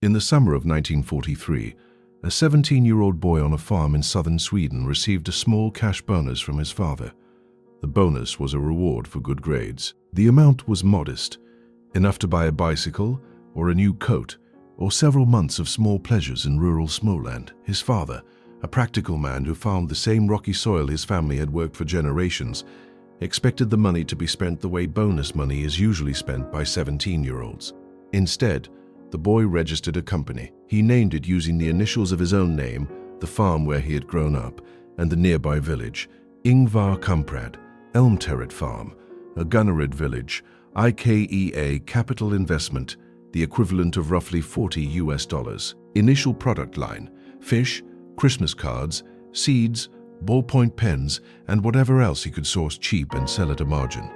In the summer of 1943, a 17-year-old boy on a farm in southern Sweden received a small cash bonus from his father. The bonus was a reward for good grades. The amount was modest, enough to buy a bicycle or a new coat or several months of small pleasures in rural Småland. His father, a practical man who farmed the same rocky soil his family had worked for generations, expected the money to be spent the way bonus money is usually spent by 17-year-olds. Instead, the boy registered a company. He named it using the initials of his own name, the farm where he had grown up, and the nearby village, Ingvar Kamprad, Elmterret Farm, a Gunnerid village, IKEA capital investment, the equivalent of roughly $40. Initial product line: fish, Christmas cards, seeds, ballpoint pens, and whatever else he could source cheap and sell at a margin.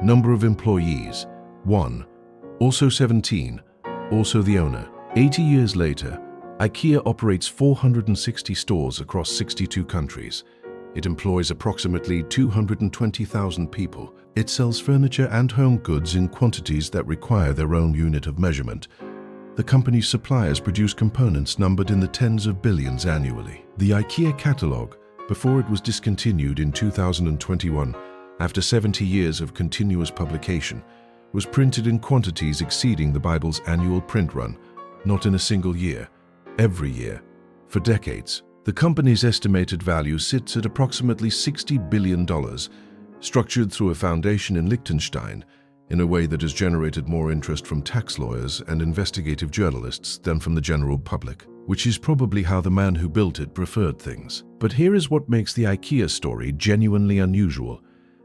Number of employees: 1. Also 17. Also the owner. 80 years later, IKEA operates 460 stores across 62 countries. It employs approximately 220,000 people. It sells furniture and home goods in quantities that require their own unit of measurement. The company's suppliers produce components numbered in the tens of billions annually. The IKEA catalogue, before it was discontinued in 2021, after 70 years of continuous publication, was printed in quantities exceeding the Bible's annual print run, not in a single year, every year, for decades. The company's estimated value sits at approximately $60 billion, structured through a foundation in Liechtenstein in a way that has generated more interest from tax lawyers and investigative journalists than from the general public, which is probably how the man who built it preferred things. But here is what makes the IKEA story genuinely unusual,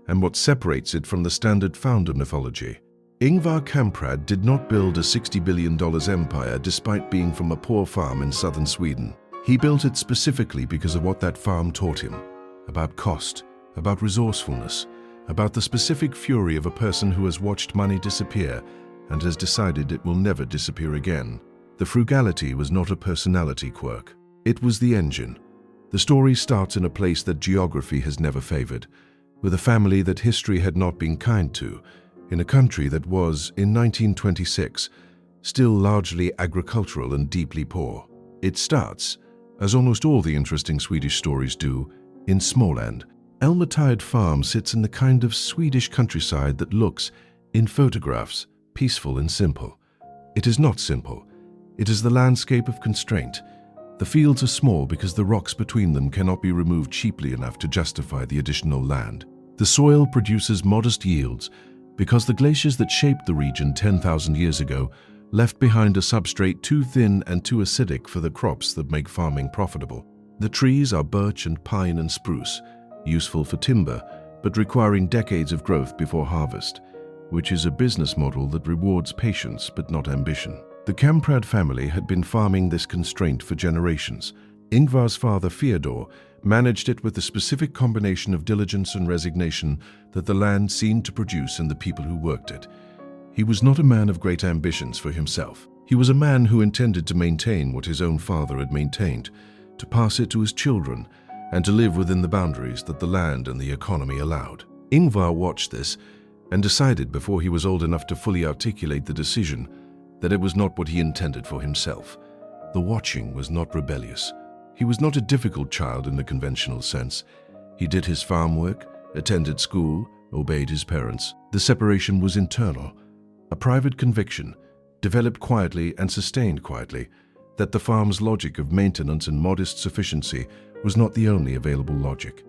and what separates it from the standard founder mythology. Ingvar Kamprad did not build a $60 billion empire despite being from a poor farm in southern Sweden. He built it specifically because of what that farm taught him, about cost, about resourcefulness, about the specific fury of a person who has watched money disappear and has decided it will never disappear again. The frugality was not a personality quirk. It was the engine. The story starts in a place that geography has never favored, with a family that history had not been kind to, in a country that was, in 1926, still largely agricultural and deeply poor. It starts, as almost all the interesting Swedish stories do, in Småland. Elmterret Farm sits in the kind of Swedish countryside that looks, in photographs, peaceful and simple. It is not simple. It is the landscape of constraint. The fields are small because the rocks between them cannot be removed cheaply enough to justify the additional land. The soil produces modest yields because the glaciers that shaped the region 10,000 years ago left behind a substrate too thin and too acidic for the crops that make farming profitable. The trees are birch and pine and spruce, useful for timber, but requiring decades of growth before harvest, which is a business model that rewards patience but not ambition. The Kamprad family had been farming this constraint for generations. Ingvar's father, Fyodor, managed it with the specific combination of diligence and resignation that the land seemed to produce in the people who worked it. He was not a man of great ambitions for himself. He was a man who intended to maintain what his own father had maintained, to pass it to his children, and to live within the boundaries that the land and the economy allowed. Ingvar watched this and decided before he was old enough to fully articulate the decision that it was not what he intended for himself. The watching was not rebellious. He was not a difficult child in the conventional sense. He did his farm work, attended school, obeyed his parents. The separation was internal, a private conviction, developed quietly and sustained quietly, that the farm's logic of maintenance and modest sufficiency was not the only available logic.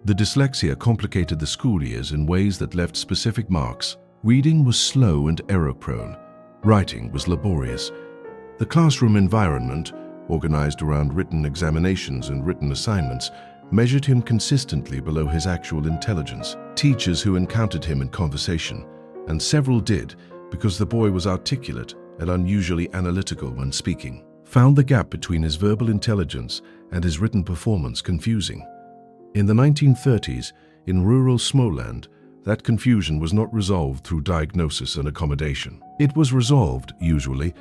The dyslexia complicated the school years in ways that left specific marks. Reading was slow and error-prone. Writing was laborious. The classroom environment, organized around written examinations and written assignments, measured him consistently below his actual intelligence. Teachers who encountered him in conversation, and several did because the boy was articulate and unusually analytical when speaking, found the gap between his verbal intelligence and his written performance confusing. In the 1930s, in rural Småland, that confusion was not resolved through diagnosis and accommodation. It was resolved, usually,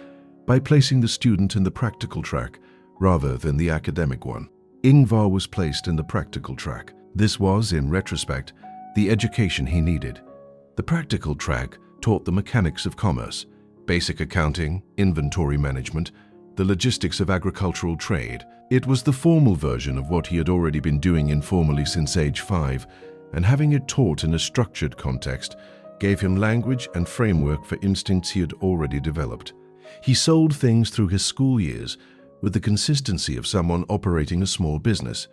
by placing the student in the practical track rather than the academic one. Ingvar was placed in the practical track. This was, in retrospect, the education he needed. The practical track taught the mechanics of commerce, basic accounting, inventory management, the logistics of agricultural trade. It was the formal version of what he had already been doing informally since age 5, and having it taught in a structured context gave him language and framework for instincts he had already developed. He sold things through his school years with the consistency of someone operating a small business,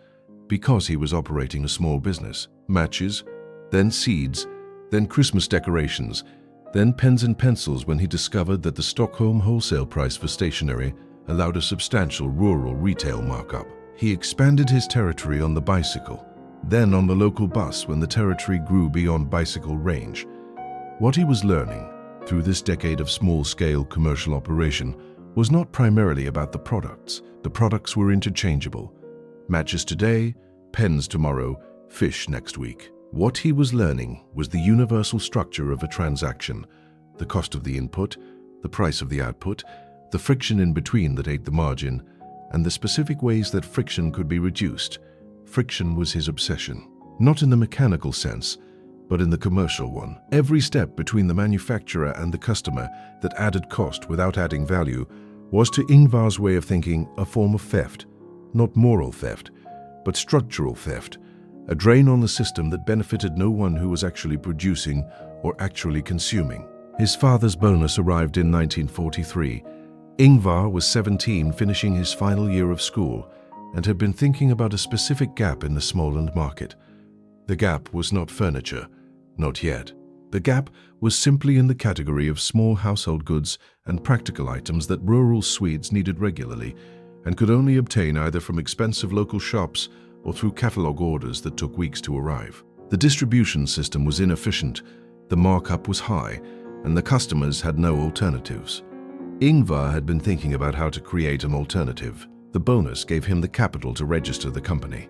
because he was operating a small business. Matches, then seeds, then Christmas decorations, then pens and pencils when he discovered that the Stockholm wholesale price for stationery allowed a substantial rural retail markup. He expanded his territory on the bicycle, then on the local bus when the territory grew beyond bicycle range. What he was learning through this decade of small-scale commercial operation was not primarily about the products. The products were interchangeable. Matches today, pens tomorrow, fish next week. What he was learning was the universal structure of a transaction, the cost of the input, the price of the output, the friction in between that ate the margin, and the specific ways that friction could be reduced. Friction was his obsession, not in the mechanical sense, but in the commercial one. Every step between the manufacturer and the customer that added cost without adding value was, to Ingvar's way of thinking, a form of theft. Not moral theft, but structural theft, a drain on the system that benefited no one who was actually producing or actually consuming. His father's bonus arrived in 1943. Ingvar was 17, finishing his final year of school, and had been thinking about a specific gap in the Småland market. The gap was not furniture, not yet. The gap was simply in the category of small household goods and practical items that rural Swedes needed regularly and could only obtain either from expensive local shops or through catalogue orders that took weeks to arrive. The distribution system was inefficient, the markup was high, and the customers had no alternatives. Ingvar had been thinking about how to create an alternative. The bonus gave him the capital to register the company.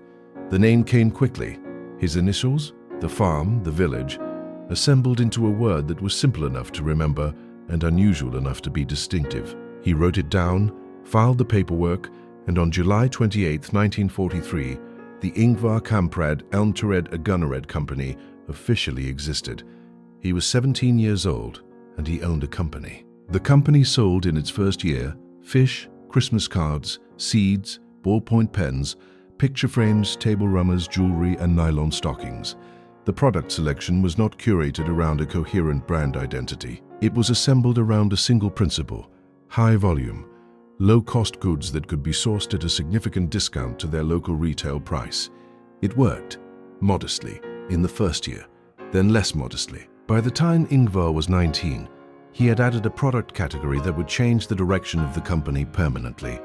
The name came quickly. His initials, the farm, the village, assembled into a word that was simple enough to remember and unusual enough to be distinctive. He wrote it down, filed the paperwork, and on July 28, 1943, the Ingvar Kamprad Elmtorred Company officially existed. He was 17 years old, and he owned a company. The company sold in its first year fish, Christmas cards, seeds, ballpoint pens, picture frames, table runners, jewelry, and nylon stockings. The product selection was not curated around a coherent brand identity. It was assembled around a single principle: high volume, low-cost goods that could be sourced at a significant discount to their local retail price. It worked, modestly, in the first year, then less modestly. By the time Ingvar was 19, he had added a product category that would change the direction of the company permanently.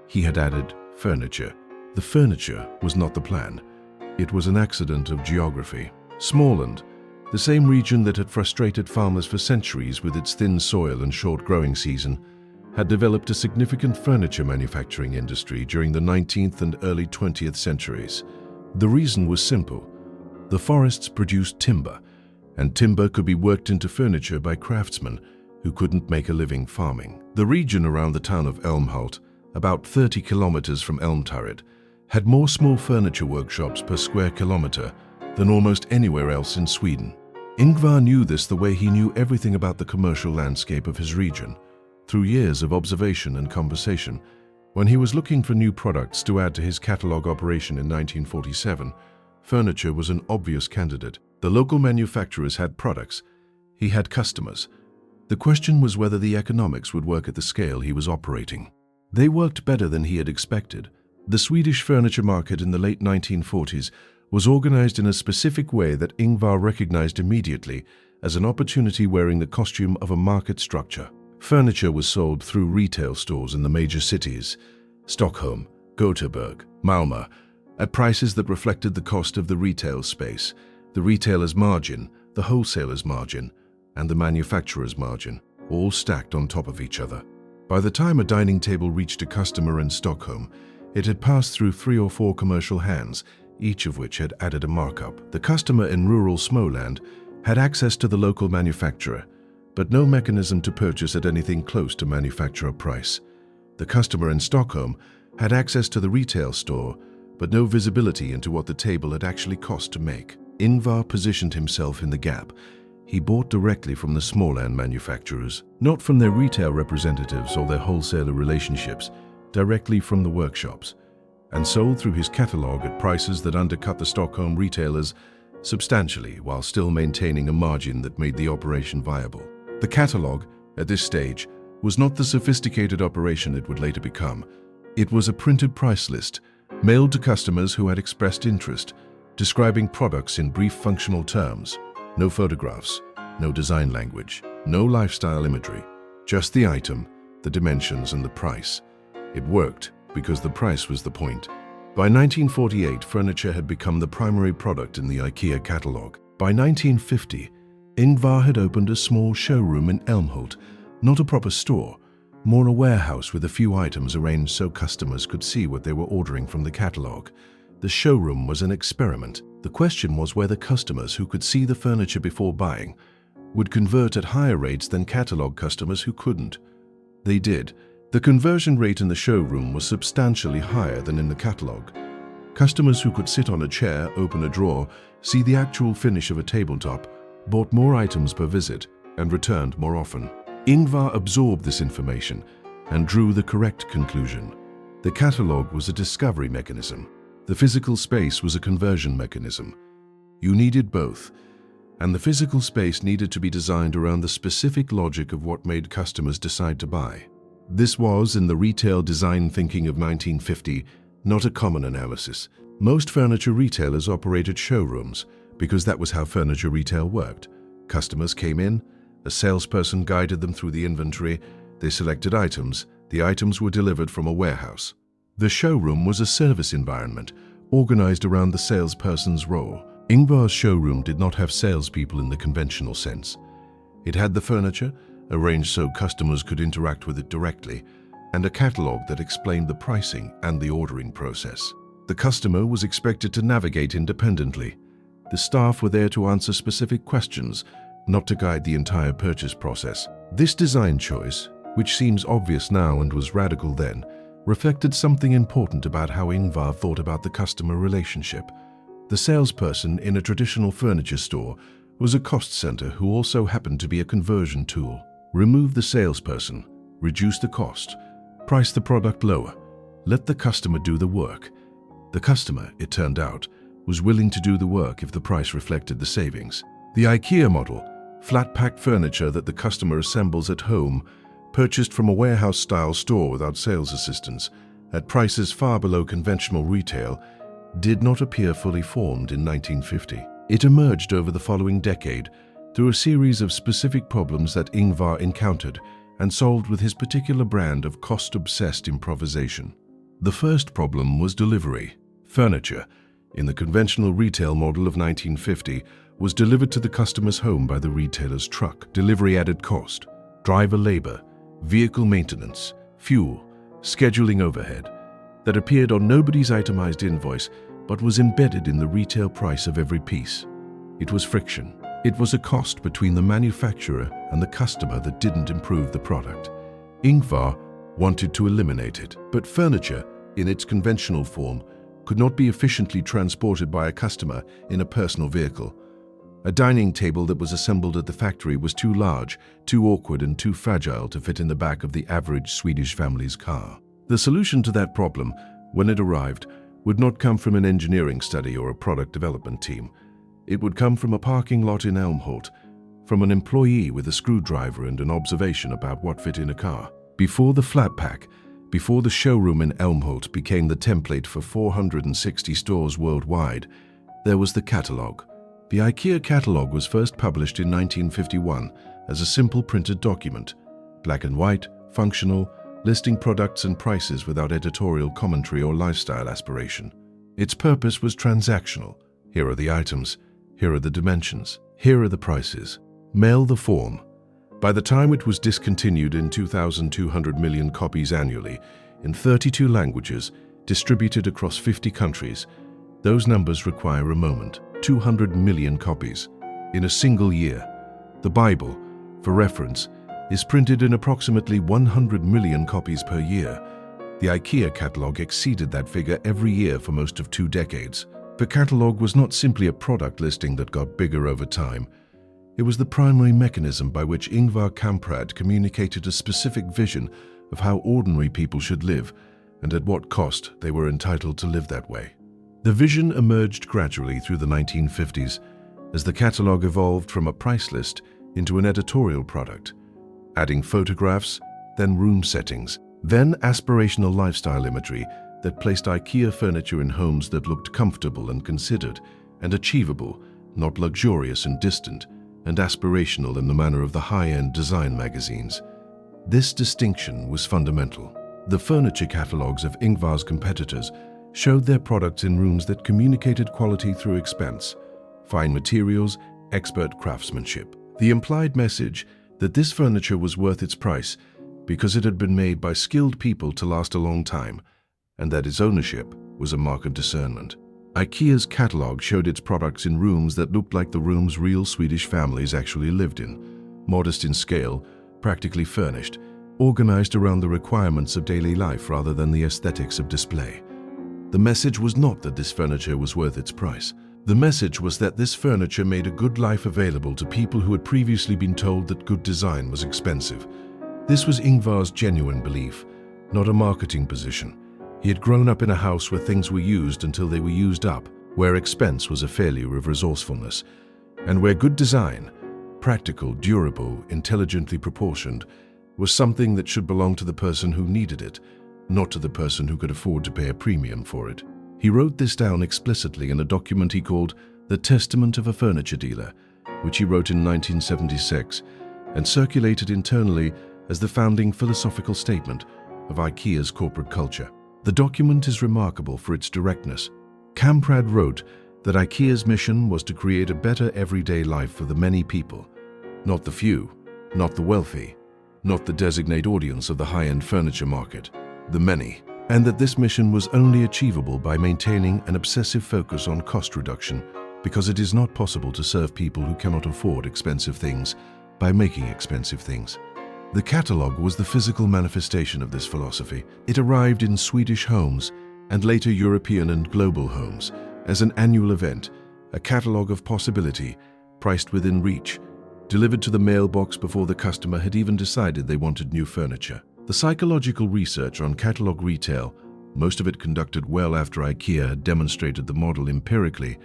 He had added furniture. The furniture was not the plan. It was an accident of geography. Småland, the same region that had frustrated farmers for centuries with its thin soil and short growing season, had developed a significant furniture manufacturing industry during the 19th and early 20th centuries. The reason was simple. The forests produced timber, and timber could be worked into furniture by craftsmen who couldn't make a living farming. The region around the town of Älmhult, about 30 kilometers from Elmtorred, had more small furniture workshops per square kilometer than almost anywhere else in Sweden. Ingvar knew this the way he knew everything about the commercial landscape of his region, through years of observation and conversation. When he was looking for new products to add to his catalogue operation in 1947, furniture was an obvious candidate. The local manufacturers had products, he had customers. The question was whether the economics would work at the scale he was operating. They worked better than he had expected. The Swedish furniture market in the late 1940s was organized in a specific way that Ingvar recognized immediately as an opportunity wearing the costume of a market structure. Furniture was sold through retail stores in the major cities, Stockholm, Gothenburg, Malmö, at prices that reflected the cost of the retail space, the retailer's margin, the wholesaler's margin, and the manufacturer's margin, all stacked on top of each other. By the time a dining table reached a customer in Stockholm, it had passed through 3 or 4 commercial hands, each of which had added a markup. The customer in rural Småland had access to the local manufacturer, but no mechanism to purchase at anything close to manufacturer price. The customer in Stockholm had access to the retail store, but no visibility into what the table had actually cost to make. Ingvar positioned himself in the gap. He bought directly from the Småland manufacturers, not from their retail representatives or their wholesaler relationships, directly from the workshops, and sold through his catalogue at prices that undercut the Stockholm retailers substantially while still maintaining a margin that made the operation viable. The catalogue, at this stage, was not the sophisticated operation it would later become. It was a printed price list, mailed to customers who had expressed interest, describing products in brief functional terms. No photographs, no design language, no lifestyle imagery, just the item, the dimensions and the price. It worked because the price was the point. By 1948, furniture had become the primary product in the IKEA catalogue. By 1950, Ingvar had opened a small showroom in Älmhult, not a proper store, more a warehouse with a few items arranged so customers could see what they were ordering from the catalogue. The showroom was an experiment. The question was whether customers who could see the furniture before buying would convert at higher rates than catalogue customers who couldn't. They did. The conversion rate in the showroom was substantially higher than in the catalogue. Customers who could sit on a chair, open a drawer, see the actual finish of a tabletop, bought more items per visit and returned more often. Ingvar absorbed this information and drew the correct conclusion. The catalogue was a discovery mechanism. The physical space was a conversion mechanism. You needed both, and the physical space needed to be designed around the specific logic of what made customers decide to buy. This was, in the retail design thinking of 1950, not a common analysis. Most furniture retailers operated showrooms because that was how furniture retail worked. Customers came in, a salesperson guided them through the inventory, they selected items, the items were delivered from a warehouse. The showroom was a service environment, organized around the salesperson's role. Ingvar's showroom did not have salespeople in the conventional sense. It had the furniture, arranged so customers could interact with it directly, and a catalogue that explained the pricing and the ordering process. The customer was expected to navigate independently. The staff were there to answer specific questions, not to guide the entire purchase process. This design choice, which seems obvious now and was radical then, reflected something important about how Ingvar thought about the customer relationship. The salesperson in a traditional furniture store was a cost center who also happened to be a conversion tool. Remove the salesperson, reduce the cost, price the product lower, let the customer do the work. The customer, it turned out, was willing to do the work if the price reflected the savings. The IKEA model, flat-packed furniture that the customer assembles at home, purchased from a warehouse-style store without sales assistants, at prices far below conventional retail, did not appear fully formed in 1950. It emerged over the following decade through a series of specific problems that Ingvar encountered and solved with his particular brand of cost-obsessed improvisation. The first problem was delivery. Furniture, in the conventional retail model of 1950, was delivered to the customer's home by the retailer's truck. Delivery added cost, driver labor, vehicle maintenance, fuel, scheduling overhead, that appeared on nobody's itemized invoice but was embedded in the retail price of every piece. It was friction. It was a cost between the manufacturer and the customer that didn't improve the product. Ingvar wanted to eliminate it, but furniture, in its conventional form, could not be efficiently transported by a customer in a personal vehicle. A dining table that was assembled at the factory was too large, too awkward, and too fragile to fit in the back of the average Swedish family's car. The solution to that problem, when it arrived, would not come from an engineering study or a product development team. It would come from a parking lot in Älmhult, from an employee with a screwdriver and an observation about what fit in a car. Before the flat pack, before the showroom in Älmhult became the template for 460 stores worldwide, there was the catalogue. The IKEA catalogue was first published in 1951 as a simple printed document, black and white, functional, listing products and prices without editorial commentary or lifestyle aspiration. Its purpose was transactional. Here are the items, here are the dimensions, here are the prices. Mail the form. By the time it was discontinued in 2,200 million copies annually, in 32 languages, distributed across 50 countries, those numbers require a moment. 200 million copies in a single year. The Bible, for reference, is printed in approximately 100 million copies per year. The IKEA catalogue exceeded that figure every year for most of 2 decades. The catalogue was not simply a product listing that got bigger over time. It was the primary mechanism by which Ingvar Kamprad communicated a specific vision of how ordinary people should live and at what cost they were entitled to live that way. The vision emerged gradually through the 1950s as the catalogue evolved from a price list into an editorial product, adding photographs, then room settings, then aspirational lifestyle imagery that placed IKEA furniture in homes that looked comfortable and considered, and achievable, not luxurious and distant, and aspirational in the manner of the high-end design magazines. This distinction was fundamental. The furniture catalogues of Ingvar's competitors showed their products in rooms that communicated quality through expense, fine materials, expert craftsmanship. The implied message that this furniture was worth its price because it had been made by skilled people to last a long time, and that its ownership was a mark of discernment. IKEA's catalogue showed its products in rooms that looked like the rooms real Swedish families actually lived in, modest in scale, practically furnished, organized around the requirements of daily life rather than the aesthetics of display. The message was not that this furniture was worth its price. The message was that this furniture made a good life available to people who had previously been told that good design was expensive. This was Ingvar's genuine belief, not a marketing position. He had grown up in a house where things were used until they were used up, where expense was a failure of resourcefulness, and where good design, practical, durable, intelligently proportioned, was something that should belong to the person who needed it, not to the person who could afford to pay a premium for it. He wrote this down explicitly in a document he called The Testament of a Furniture Dealer, which he wrote in 1976 and circulated internally as the founding philosophical statement of IKEA's corporate culture. The document is remarkable for its directness. Kamprad wrote that IKEA's mission was to create a better everyday life for the many people, not the few, not the wealthy, not the designated audience of the high-end furniture market, the many, and that this mission was only achievable by maintaining an obsessive focus on cost reduction, because it is not possible to serve people who cannot afford expensive things by making expensive things. The catalogue was the physical manifestation of this philosophy. It arrived in Swedish homes and later European and global homes as an annual event, a catalogue of possibility, priced within reach, delivered to the mailbox before the customer had even decided they wanted new furniture. The psychological research on catalogue retail, most of it conducted well after IKEA had demonstrated the model empirically,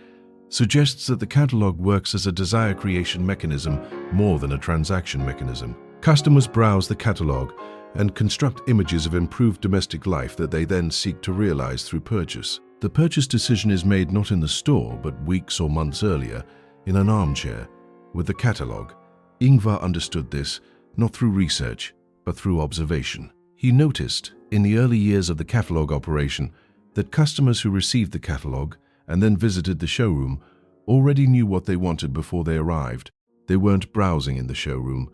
suggests that the catalogue works as a desire creation mechanism more than a transaction mechanism. Customers browse the catalogue and construct images of improved domestic life that they then seek to realize through purchase. The purchase decision is made not in the store, but weeks or months earlier, in an armchair, with the catalogue. Ingvar understood this, not through research, but through observation. He noticed, in the early years of the catalogue operation, that customers who received the catalogue and then visited the showroom already knew what they wanted before they arrived. They weren't browsing in the showroom.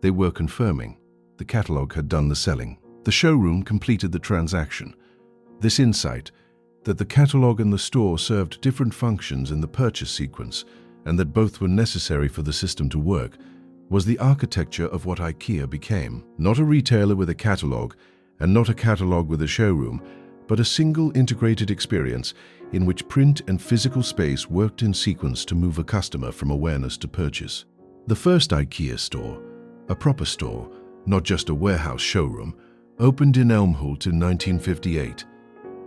They were confirming. The catalogue had done the selling. The showroom completed the transaction. This insight, that the catalogue and the store served different functions in the purchase sequence, and that both were necessary for the system to work, was the architecture of what IKEA became. Not a retailer with a catalogue, and not a catalogue with a showroom, but a single integrated experience in which print and physical space worked in sequence to move a customer from awareness to purchase. The first IKEA store, a proper store, not just a warehouse showroom, opened in Älmhult in 1958.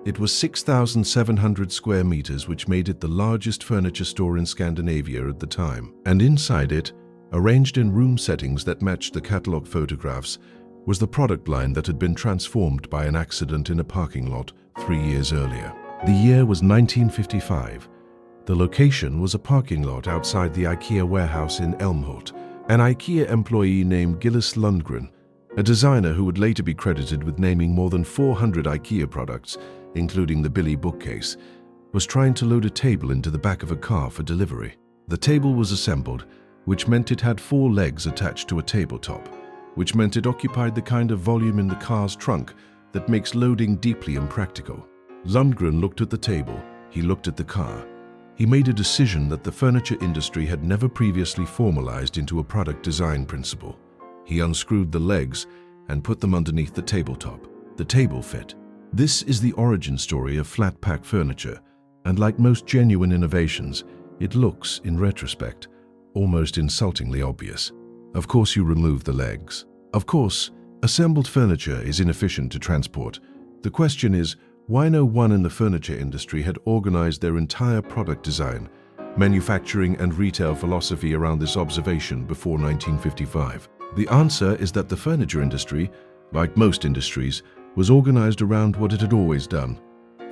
It was 6,700 square meters, which made it the largest furniture store in Scandinavia at the time. And inside it, arranged in room settings that matched the catalogue photographs, was the product line that had been transformed by an accident in a parking lot 3 years earlier. The year was 1955. The location was a parking lot outside the IKEA warehouse in Älmhult. An IKEA employee named Gillis Lundgren, a designer who would later be credited with naming more than 400 IKEA products, including the Billy bookcase, was trying to load a table into the back of a car for delivery. The table was assembled, which meant it had 4 legs attached to a tabletop, which meant it occupied the kind of volume in the car's trunk that makes loading deeply impractical. Lundgren looked at the table, he looked at the car. He made a decision that the furniture industry had never previously formalized into a product design principle. He unscrewed the legs and put them underneath the tabletop. The table fit. This is the origin story of flat-pack furniture, and like most genuine innovations, it looks, in retrospect, almost insultingly obvious. Of course you remove the legs. Of course, assembled furniture is inefficient to transport. The question is, why no one in the furniture industry had organized their entire product design, manufacturing and retail philosophy around this observation before 1955? The answer is that the furniture industry, like most industries, was organized around what it had always done.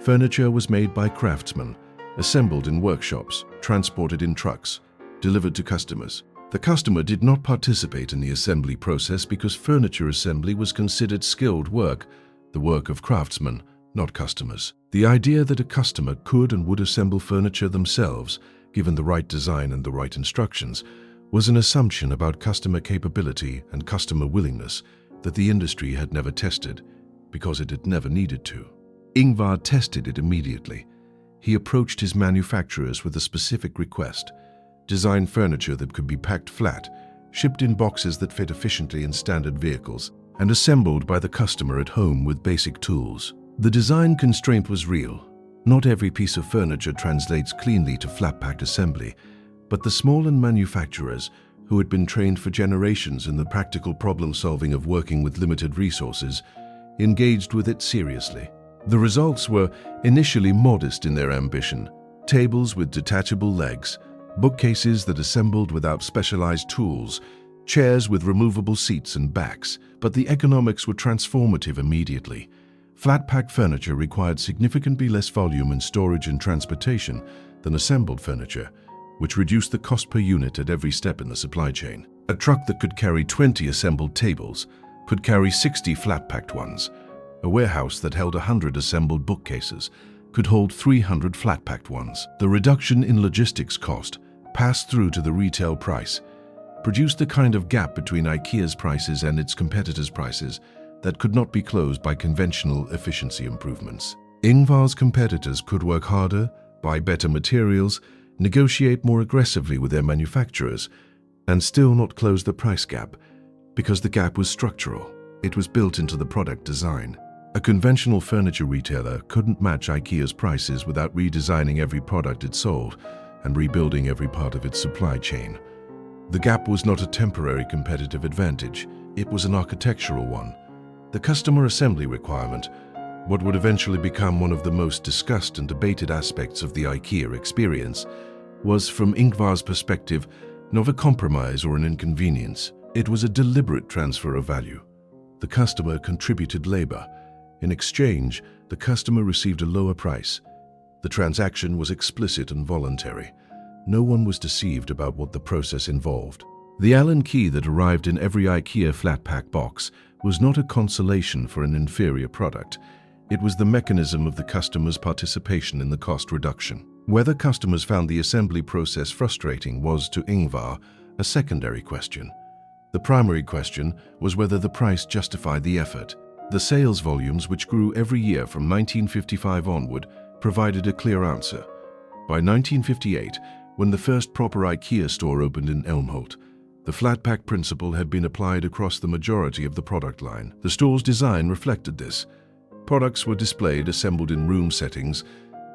Furniture was made by craftsmen, assembled in workshops, transported in trucks, delivered to customers. The customer did not participate in the assembly process because furniture assembly was considered skilled work, the work of craftsmen, not customers. The idea that a customer could and would assemble furniture themselves, given the right design and the right instructions, was an assumption about customer capability and customer willingness that the industry had never tested, because it had never needed to. Ingvar tested it immediately. He approached his manufacturers with a specific request: design furniture that could be packed flat, shipped in boxes that fit efficiently in standard vehicles, and assembled by the customer at home with basic tools. The design constraint was real. Not every piece of furniture translates cleanly to flat-packed assembly, but the Småland manufacturers, who had been trained for generations in the practical problem-solving of working with limited resources, engaged with it seriously. The results were initially modest in their ambition: tables with detachable legs, bookcases that assembled without specialized tools, chairs with removable seats and backs. But the economics were transformative immediately. Flat-packed furniture required significantly less volume in storage and transportation than assembled furniture, which reduced the cost per unit at every step in the supply chain. A truck that could carry 20 assembled tables could carry 60 flat-packed ones. A warehouse that held 100 assembled bookcases could hold 300 flat-packed ones. The reduction in logistics cost, passed through to the retail price, produced the kind of gap between IKEA's prices and its competitors' prices that could not be closed by conventional efficiency improvements. Ingvar's competitors could work harder, buy better materials, negotiate more aggressively with their manufacturers, and still not close the price gap, because the gap was structural. It was built into the product design. A conventional furniture retailer couldn't match IKEA's prices without redesigning every product it sold and rebuilding every part of its supply chain. The gap was not a temporary competitive advantage, it was an architectural one. The customer assembly requirement, what would eventually become one of the most discussed and debated aspects of the IKEA experience, was, from Ingvar's perspective, not a compromise or an inconvenience. It was a deliberate transfer of value. The customer contributed labor. In exchange, the customer received a lower price. The transaction was explicit and voluntary. No one was deceived about what the process involved. The Allen key that arrived in every IKEA flat-pack box was not a consolation for an inferior product. It was the mechanism of the customer's participation in the cost reduction. Whether customers found the assembly process frustrating was, to Ingvar, a secondary question. The primary question was whether the price justified the effort. The sales volumes, which grew every year from 1955 onward, provided a clear answer. By 1958, when the first proper IKEA store opened in Älmhult, the flat-pack principle had been applied across the majority of the product line. The store's design reflected this. Products were displayed assembled in room settings,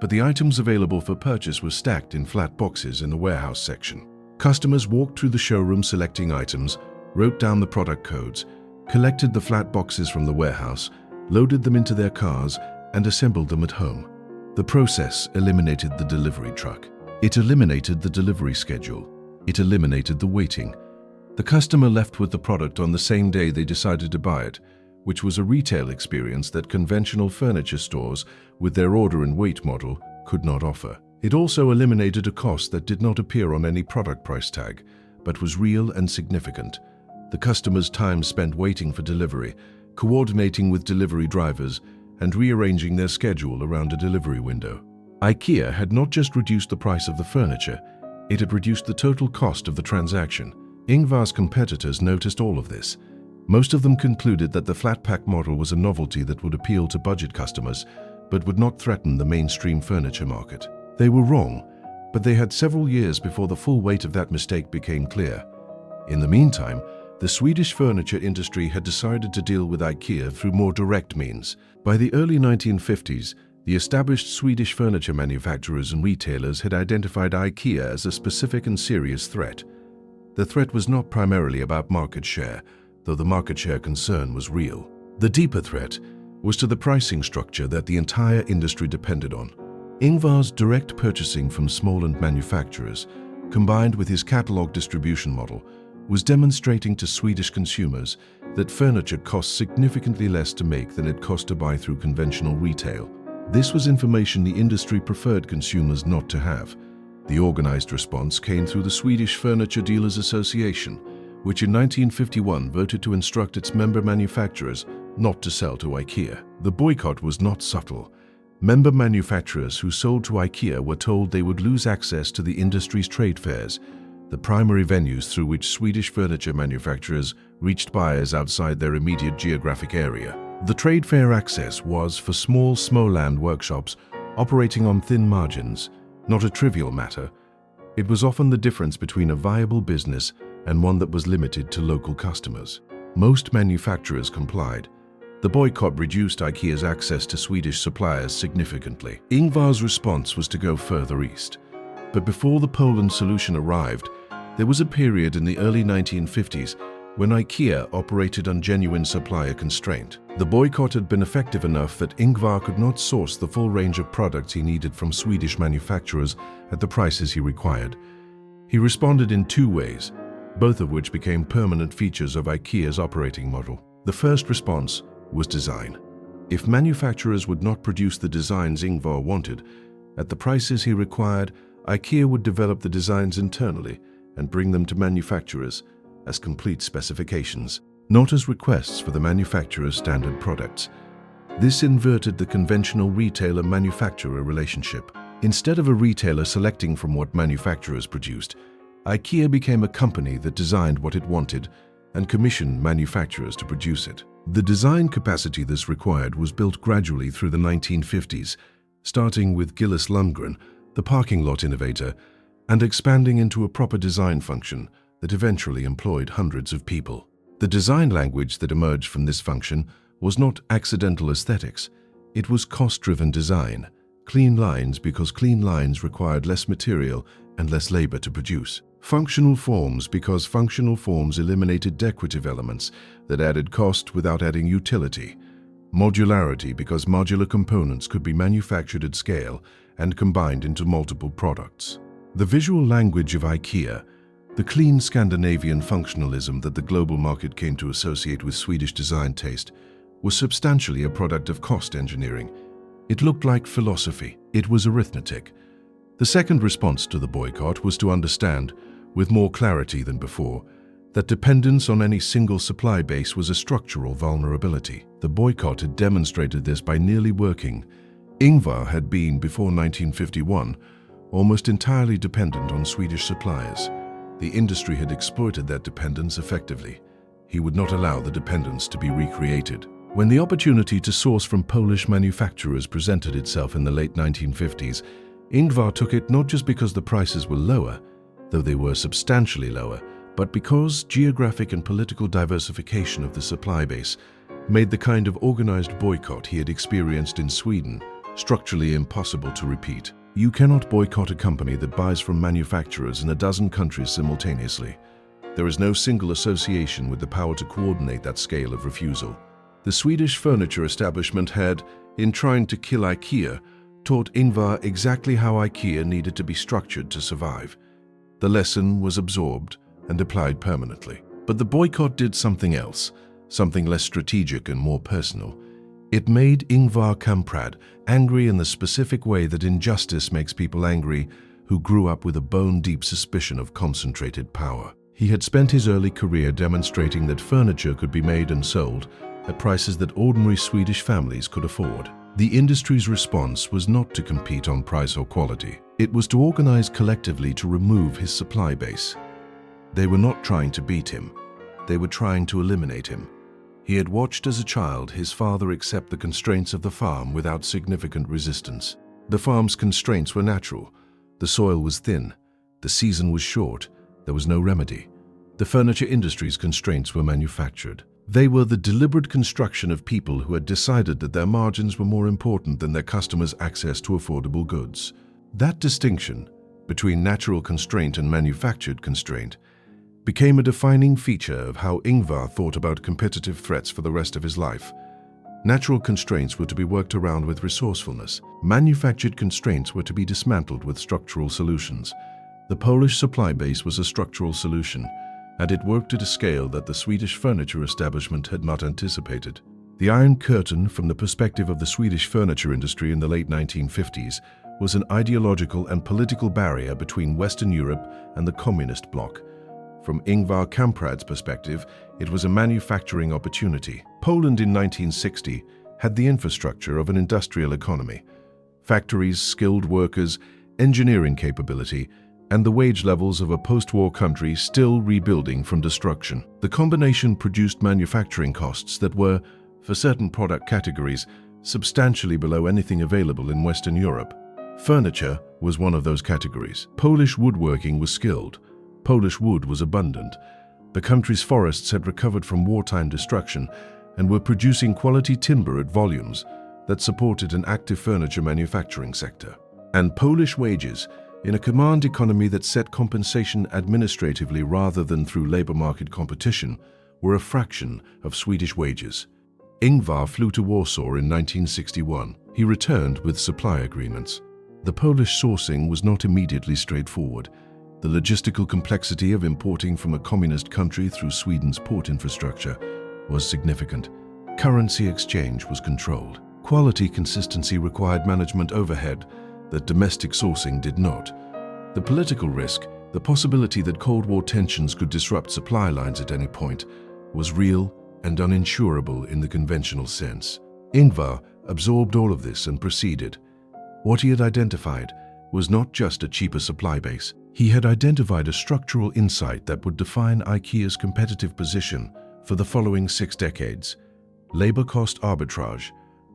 but the items available for purchase were stacked in flat boxes in the warehouse section. Customers walked through the showroom selecting items, wrote down the product codes, collected the flat boxes from the warehouse, loaded them into their cars, and assembled them at home. The process eliminated the delivery truck. It eliminated the delivery schedule. It eliminated the waiting. The customer left with the product on the same day they decided to buy it, which was a retail experience that conventional furniture stores, with their order and wait model, could not offer. It also eliminated a cost that did not appear on any product price tag, but was real and significant: the customer's time spent waiting for delivery, coordinating with delivery drivers, and rearranging their schedule around a delivery window. IKEA had not just reduced the price of the furniture, it had reduced the total cost of the transaction. Ingvar's competitors noticed all of this. Most of them concluded that the flat-pack model was a novelty that would appeal to budget customers, but would not threaten the mainstream furniture market. They were wrong, but they had several years before the full weight of that mistake became clear. In the meantime, the Swedish furniture industry had decided to deal with IKEA through more direct means. By the early 1950s, the established Swedish furniture manufacturers and retailers had identified IKEA as a specific and serious threat. The threat was not primarily about market share, though the market share concern was real. The deeper threat was to the pricing structure that the entire industry depended on. Ingvar's direct purchasing from Småland manufacturers, combined with his catalog distribution model, was demonstrating to Swedish consumers that furniture cost significantly less to make than it cost to buy through conventional retail. This was information the industry preferred consumers not to have. The organized response came through the Swedish Furniture Dealers Association, which in 1951 voted to instruct its member manufacturers not to sell to IKEA. The boycott was not subtle. Member manufacturers who sold to IKEA were told they would lose access to the industry's trade fairs, the primary venues through which Swedish furniture manufacturers reached buyers outside their immediate geographic area. The trade fair access was for small Småland workshops operating on thin margins, not a trivial matter. It was often the difference between a viable business and one that was limited to local customers. Most manufacturers complied. The boycott reduced IKEA's access to Swedish suppliers significantly. Ingvar's response was to go further east. But before the Poland solution arrived, there was a period in the early 1950s when IKEA operated on genuine supplier constraint. The boycott had been effective enough that Ingvar could not source the full range of products he needed from Swedish manufacturers at the prices he required. He responded in two ways, both of which became permanent features of IKEA's operating model. The first response was design. If manufacturers would not produce the designs Ingvar wanted, at the prices he required, IKEA would develop the designs internally and bring them to manufacturers as complete specifications, not as requests for the manufacturer's standard products. This inverted the conventional retailer-manufacturer relationship. Instead of a retailer selecting from what manufacturers produced, IKEA became a company that designed what it wanted and commissioned manufacturers to produce it. The design capacity this required was built gradually through the 1950s, starting with Gillis Lundgren, the parking lot innovator, and expanding into a proper design function that eventually employed hundreds of people. The design language that emerged from this function was not accidental aesthetics. It was cost-driven design, clean lines because clean lines required less material and less labor to produce. Functional forms because functional forms eliminated decorative elements that added cost without adding utility. Modularity because modular components could be manufactured at scale and combined into multiple products. The visual language of IKEA, the clean Scandinavian functionalism that the global market came to associate with Swedish design taste, was substantially a product of cost engineering. It looked like philosophy. It was arithmetic. The second response to the boycott was to understand, with more clarity than before, that dependence on any single supply base was a structural vulnerability. The boycott had demonstrated this by nearly working. Ingvar had been, before 1951, almost entirely dependent on Swedish suppliers. The industry had exploited that dependence effectively. He would not allow the dependence to be recreated. When the opportunity to source from Polish manufacturers presented itself in the late 1950s, Ingvar took it not just because the prices were lower, though they were substantially lower, but because geographic and political diversification of the supply base made the kind of organized boycott he had experienced in Sweden structurally impossible to repeat. You cannot boycott a company that buys from manufacturers in a dozen countries simultaneously. There is no single association with the power to coordinate that scale of refusal. The Swedish furniture establishment had, in trying to kill IKEA, taught Ingvar exactly how IKEA needed to be structured to survive. The lesson was absorbed and applied permanently. But the boycott did something else, something less strategic and more personal. It made Ingvar Kamprad angry in the specific way that injustice makes people angry who grew up with a bone-deep suspicion of concentrated power. He had spent his early career demonstrating that furniture could be made and sold at prices that ordinary Swedish families could afford. The industry's response was not to compete on price or quality. It was to organize collectively to remove his supply base. They were not trying to beat him. They were trying to eliminate him. He had watched as a child his father accept the constraints of the farm without significant resistance. The farm's constraints were natural. The soil was thin. The season was short. There was no remedy. The furniture industry's constraints were manufactured. They were the deliberate construction of people who had decided that their margins were more important than their customers' access to affordable goods. That distinction between natural constraint and manufactured constraint became a defining feature of how Ingvar thought about competitive threats for the rest of his life. Natural constraints were to be worked around with resourcefulness. Manufactured constraints were to be dismantled with structural solutions. The Polish supply base was a structural solution, and it worked at a scale that the Swedish furniture establishment had not anticipated. The Iron Curtain, from the perspective of the Swedish furniture industry in the late 1950s, was an ideological and political barrier between Western Europe and the communist bloc. From Ingvar Kamprad's perspective, it was a manufacturing opportunity. Poland in 1960 had the infrastructure of an industrial economy: factories, skilled workers, engineering capability, and the wage levels of a post-war country still rebuilding from destruction. The combination produced manufacturing costs that were, for certain product categories, substantially below anything available in Western Europe. Furniture was one of those categories. Polish woodworking was skilled. Polish wood was abundant. The country's forests had recovered from wartime destruction and were producing quality timber at volumes that supported an active furniture manufacturing sector. And Polish wages, in a command economy that set compensation administratively rather than through labor market competition, were a fraction of Swedish wages. Ingvar flew to Warsaw in 1961. He returned with supply agreements. The Polish sourcing was not immediately straightforward. The logistical complexity of importing from a communist country through Sweden's port infrastructure was significant. Currency exchange was controlled. Quality consistency required management overhead that domestic sourcing did not. The political risk, the possibility that Cold War tensions could disrupt supply lines at any point, was real and uninsurable in the conventional sense. Ingvar absorbed all of this and proceeded. What he had identified was not just a cheaper supply base. He had identified a structural insight that would define IKEA's competitive position for the following 6 decades. Labor cost arbitrage,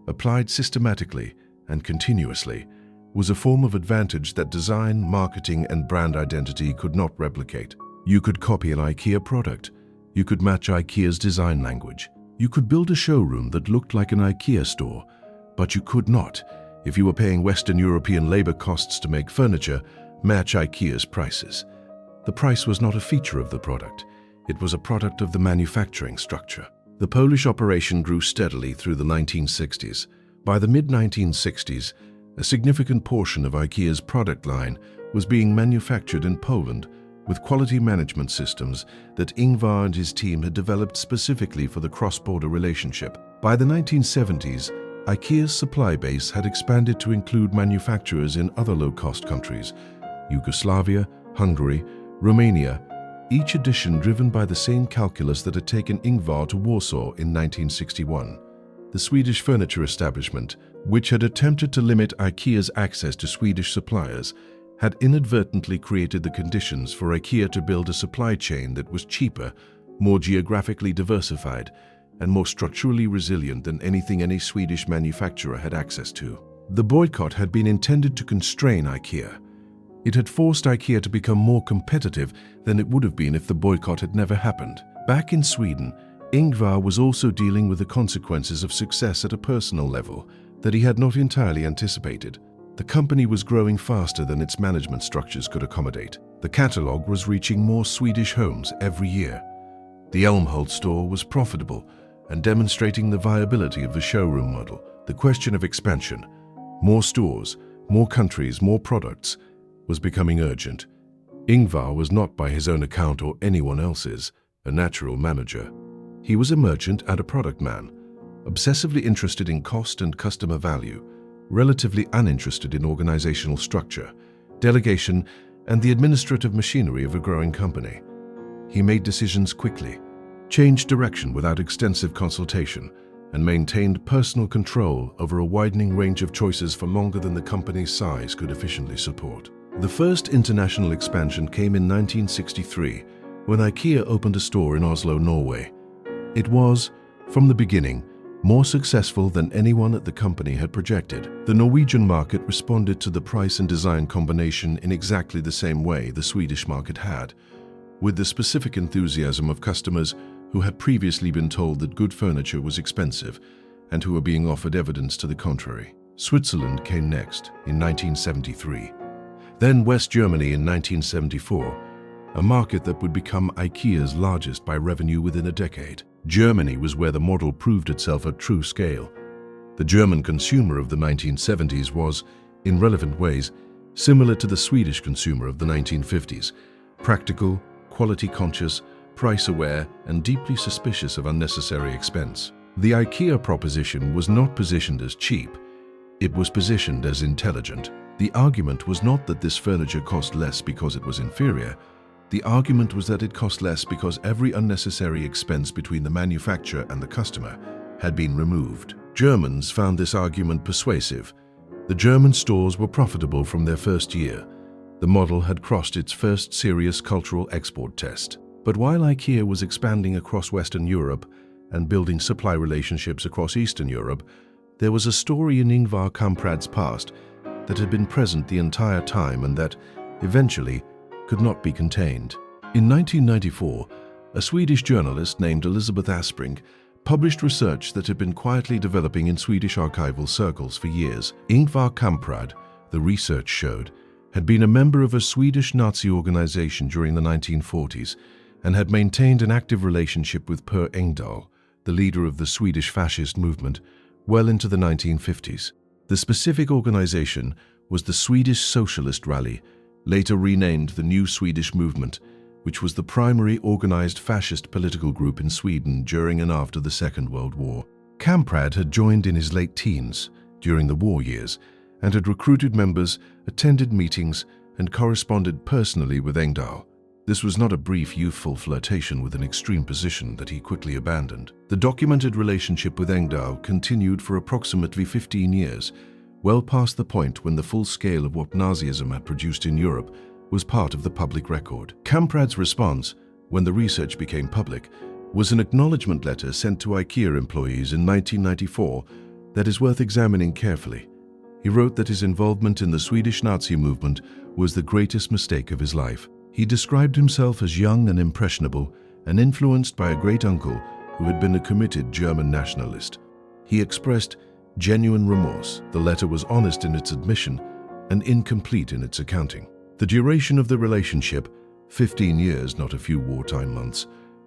applied systematically and continuously, was a form of advantage that design, marketing, and brand identity could not replicate. You could copy an IKEA product. You could match IKEA's design language. You could build a showroom that looked like an IKEA store, but you could not, if you were paying Western European labor costs to make furniture, match IKEA's prices. The price was not a feature of the product. It was a product of the manufacturing structure. The Polish operation grew steadily through the 1960s. By the mid-1960s, a significant portion of IKEA's product line was being manufactured in Poland with quality management systems that Ingvar and his team had developed specifically for the cross-border relationship. By the 1970s, IKEA's supply base had expanded to include manufacturers in other low-cost countries: Yugoslavia, Hungary, Romania, each edition driven by the same calculus that had taken Ingvar to Warsaw in 1961. The Swedish furniture establishment, which had attempted to limit IKEA's access to Swedish suppliers, had inadvertently created the conditions for IKEA to build a supply chain that was cheaper, more geographically diversified, and more structurally resilient than anything any Swedish manufacturer had access to. The boycott had been intended to constrain IKEA. It had forced IKEA to become more competitive than it would have been if the boycott had never happened. Back in Sweden, Ingvar was also dealing with the consequences of success at a personal level that he had not entirely anticipated. The company was growing faster than its management structures could accommodate. The catalogue was reaching more Swedish homes every year. The Älmhult store was profitable and demonstrating the viability of the showroom model. The question of expansion, more stores, more countries, more products, was becoming urgent. Ingvar was not, by his own account or anyone else's, a natural manager. He was a merchant and a product man, obsessively interested in cost and customer value, relatively uninterested in organizational structure, delegation, and the administrative machinery of a growing company. He made decisions quickly, changed direction without extensive consultation, and maintained personal control over a widening range of choices for longer than the company's size could efficiently support. The first international expansion came in 1963, when IKEA opened a store in Oslo, Norway. It was, from the beginning, more successful than anyone at the company had projected. The Norwegian market responded to the price and design combination in exactly the same way the Swedish market had, with the specific enthusiasm of customers who had previously been told that good furniture was expensive and who were being offered evidence to the contrary. Switzerland came next in 1973. Then West Germany in 1974, a market that would become IKEA's largest by revenue within a decade. Germany was where the model proved itself at true scale. The German consumer of the 1970s was, in relevant ways, similar to the Swedish consumer of the 1950s, practical, quality-conscious, price-aware, and deeply suspicious of unnecessary expense. The IKEA proposition was not positioned as cheap, it was positioned as intelligent. The argument was not that this furniture cost less because it was inferior. The argument was that it cost less because every unnecessary expense between the manufacturer and the customer had been removed. Germans found this argument persuasive. The German stores were profitable from their first year. The model had crossed its first serious cultural export test. But while IKEA was expanding across Western Europe and building supply relationships across Eastern Europe, there was a story in Ingvar Kamprad's past that had been present the entire time and that, eventually, could not be contained. In 1994, a Swedish journalist named Elizabeth Aspring published research that had been quietly developing in Swedish archival circles for years. Ingvar Kamprad, the research showed, had been a member of a Swedish Nazi organization during the 1940s and had maintained an active relationship with Per Engdahl, the leader of the Swedish fascist movement, well into the 1950s. The specific organization was the Swedish Socialist Rally, later renamed the New Swedish Movement, which was the primary organized fascist political group in Sweden during and after the Second World War. Kamprad had joined in his late teens, during the war years, and had recruited members, attended meetings, and corresponded personally with Engdahl. This was not a brief youthful flirtation with an extreme position that he quickly abandoned. The documented relationship with Engdahl continued for approximately 15 years, well past the point when the full scale of what Nazism had produced in Europe was part of the public record. Kamprad's response, when the research became public, was an acknowledgement letter sent to IKEA employees in 1994 that is worth examining carefully. He wrote that his involvement in the Swedish Nazi movement was the greatest mistake of his life. He described himself as young and impressionable and influenced by a great uncle who had been a committed German nationalist. He expressed genuine remorse. The letter was honest in its admission and incomplete in its accounting. The duration of the relationship, 15 years, not a few wartime months,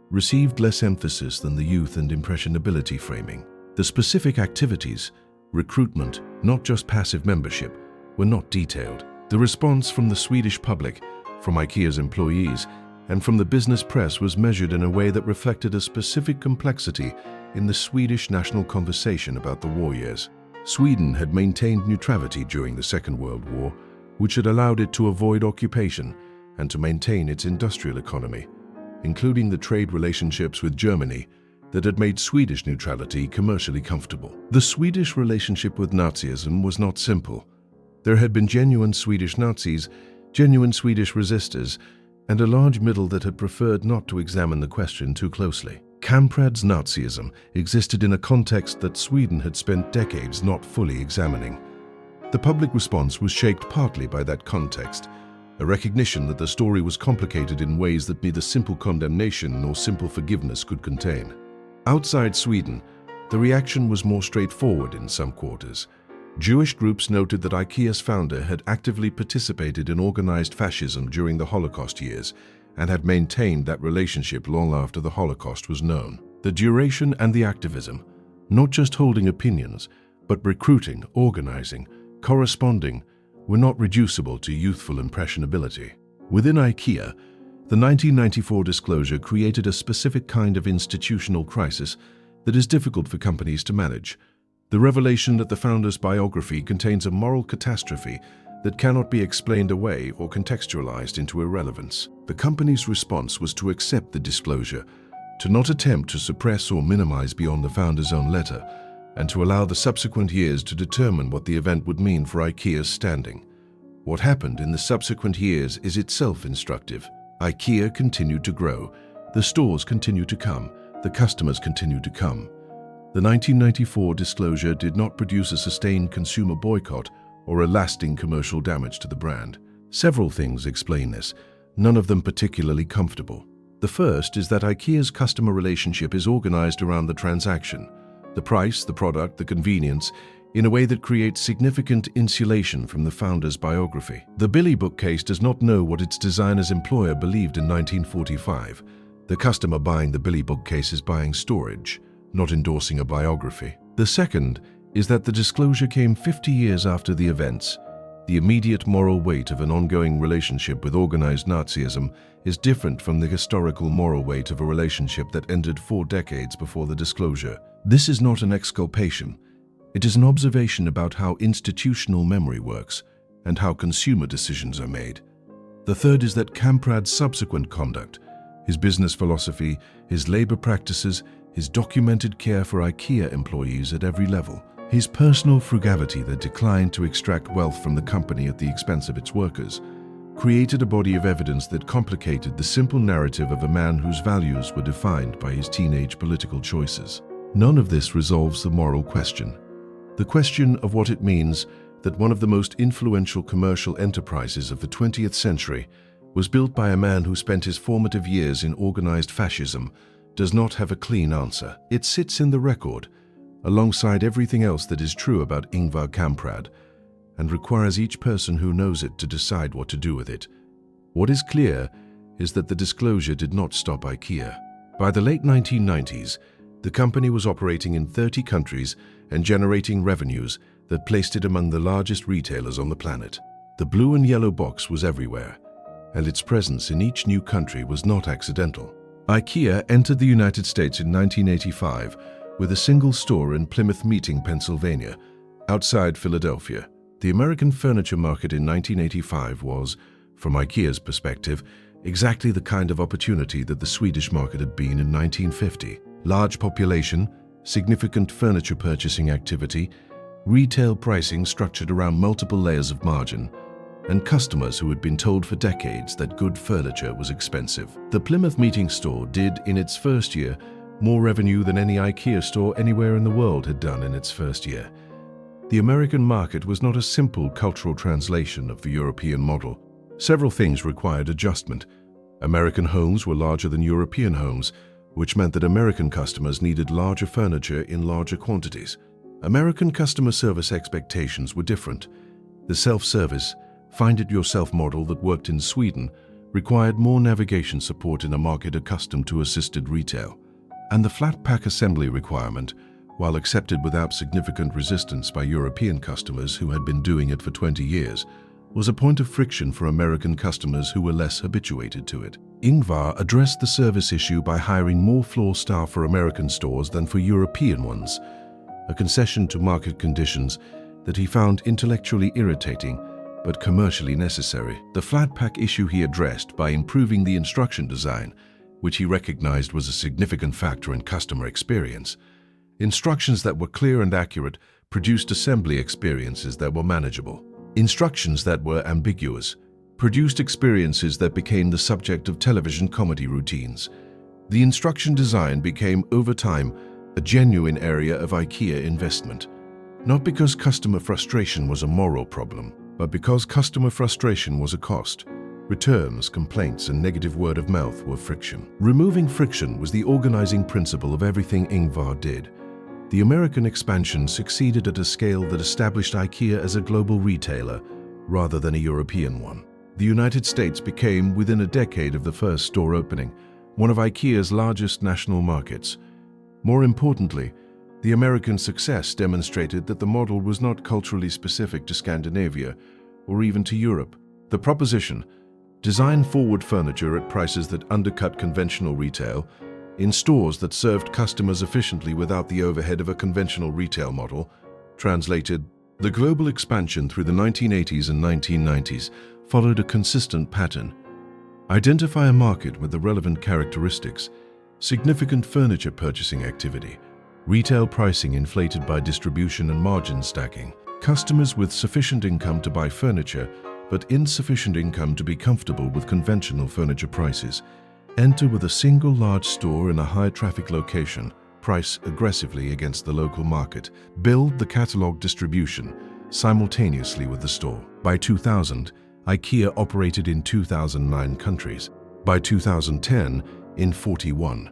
received less emphasis than the youth and impressionability framing. The specific activities, recruitment, not just passive membership, were not detailed. The response from the Swedish public, from IKEA's employees, and from the business press was measured in a way that reflected a specific complexity in the Swedish national conversation about the war years. Sweden had maintained neutrality during the Second World War, which had allowed it to avoid occupation and to maintain its industrial economy, including the trade relationships with Germany that had made Swedish neutrality commercially comfortable. The Swedish relationship with Nazism was not simple. There had been genuine Swedish Nazis, genuine Swedish resistors, and a large middle that had preferred not to examine the question too closely. Kamprad's Nazism existed in a context that Sweden had spent decades not fully examining. The public response was shaped partly by that context, a recognition that the story was complicated in ways that neither simple condemnation nor simple forgiveness could contain. Outside Sweden, the reaction was more straightforward in some quarters. Jewish groups noted that IKEA's founder had actively participated in organized fascism during the Holocaust years and had maintained that relationship long after the Holocaust was known. The duration and the activism, not just holding opinions, but recruiting, organizing, corresponding, were not reducible to youthful impressionability. Within IKEA, the 1994 disclosure created a specific kind of institutional crisis that is difficult for companies to manage. The revelation that the founder's biography contains a moral catastrophe that cannot be explained away or contextualized into irrelevance. The company's response was to accept the disclosure, to not attempt to suppress or minimize beyond the founder's own letter, and to allow the subsequent years to determine what the event would mean for IKEA's standing. What happened in the subsequent years is itself instructive. IKEA continued to grow, the stores continued to come, the customers continued to come. The 1994 disclosure did not produce a sustained consumer boycott or a lasting commercial damage to the brand. Several things explain this, none of them particularly comfortable. The first is that IKEA's customer relationship is organized around the transaction. The price, the product, the convenience, in a way that creates significant insulation from the founder's biography. The Billy bookcase does not know what its designer's employer believed in 1945. The customer buying the Billy bookcase is buying storage, not endorsing a biography. The second is that the disclosure came 50 years after the events. The immediate moral weight of an ongoing relationship with organized Nazism is different from the historical moral weight of a relationship that ended 4 decades before the disclosure. This is not an exculpation. It is an observation about how institutional memory works and how consumer decisions are made. The third is that Kamprad's subsequent conduct, his business philosophy, his labor practices, his documented care for IKEA employees at every level, his personal frugality that declined to extract wealth from the company at the expense of its workers, created a body of evidence that complicated the simple narrative of a man whose values were defined by his teenage political choices. None of this resolves the moral question. The question of what it means that one of the most influential commercial enterprises of the 20th century was built by a man who spent his formative years in organized fascism does not have a clean answer. It sits in the record, alongside everything else that is true about Ingvar Kamprad, and requires each person who knows it to decide what to do with it. What is clear is that the disclosure did not stop IKEA. By the late 1990s, the company was operating in 30 countries and generating revenues that placed it among the largest retailers on the planet. The blue and yellow box was everywhere, and its presence in each new country was not accidental. IKEA entered the United States in 1985 with a single store in Plymouth Meeting, Pennsylvania, outside Philadelphia. The American furniture market in 1985 was, from IKEA's perspective, exactly the kind of opportunity that the Swedish market had been in 1950. Large population, significant furniture purchasing activity, retail pricing structured around multiple layers of margin, and customers who had been told for decades that good furniture was expensive. The Plymouth Meeting store did, in its first year, more revenue than any IKEA store anywhere in the world had done in its first year. The American market was not a simple cultural translation of the European model. Several things required adjustment. American homes were larger than European homes, which meant that American customers needed larger furniture in larger quantities. American customer service expectations were different. The self-service, find-it-yourself model that worked in Sweden required more navigation support in a market accustomed to assisted retail. And the flat pack assembly requirement, while accepted without significant resistance by European customers who had been doing it for 20 years, was a point of friction for American customers who were less habituated to it. Ingvar addressed the service issue by hiring more floor staff for American stores than for European ones, a concession to market conditions that he found intellectually irritating but commercially necessary. The flat pack issue he addressed by improving the instruction design, which he recognized was a significant factor in customer experience. Instructions that were clear and accurate produced assembly experiences that were manageable. Instructions that were ambiguous produced experiences that became the subject of television comedy routines. The instruction design became, over time, a genuine area of IKEA investment. Not because customer frustration was a moral problem, but because customer frustration was a cost. Returns, complaints, and negative word of mouth were friction. Removing friction was the organizing principle of everything Ingvar did. The American expansion succeeded at a scale that established IKEA as a global retailer rather than a European one. The United States became, within a decade of the first store opening, one of IKEA's largest national markets. More importantly, the American success demonstrated that the model was not culturally specific to Scandinavia or even to Europe. The proposition, design forward furniture at prices that undercut conventional retail, in stores that served customers efficiently without the overhead of a conventional retail model, translated, the global expansion through the 1980s and 1990s followed a consistent pattern. Identify a market with the relevant characteristics, significant furniture purchasing activity, retail pricing inflated by distribution and margin stacking, customers with sufficient income to buy furniture but insufficient income to be comfortable with conventional furniture prices. Enter with a single large store in a high-traffic location, price aggressively against the local market, build the catalog distribution simultaneously with the store. By 2000, IKEA operated in 2009 countries. By 2010, in 41.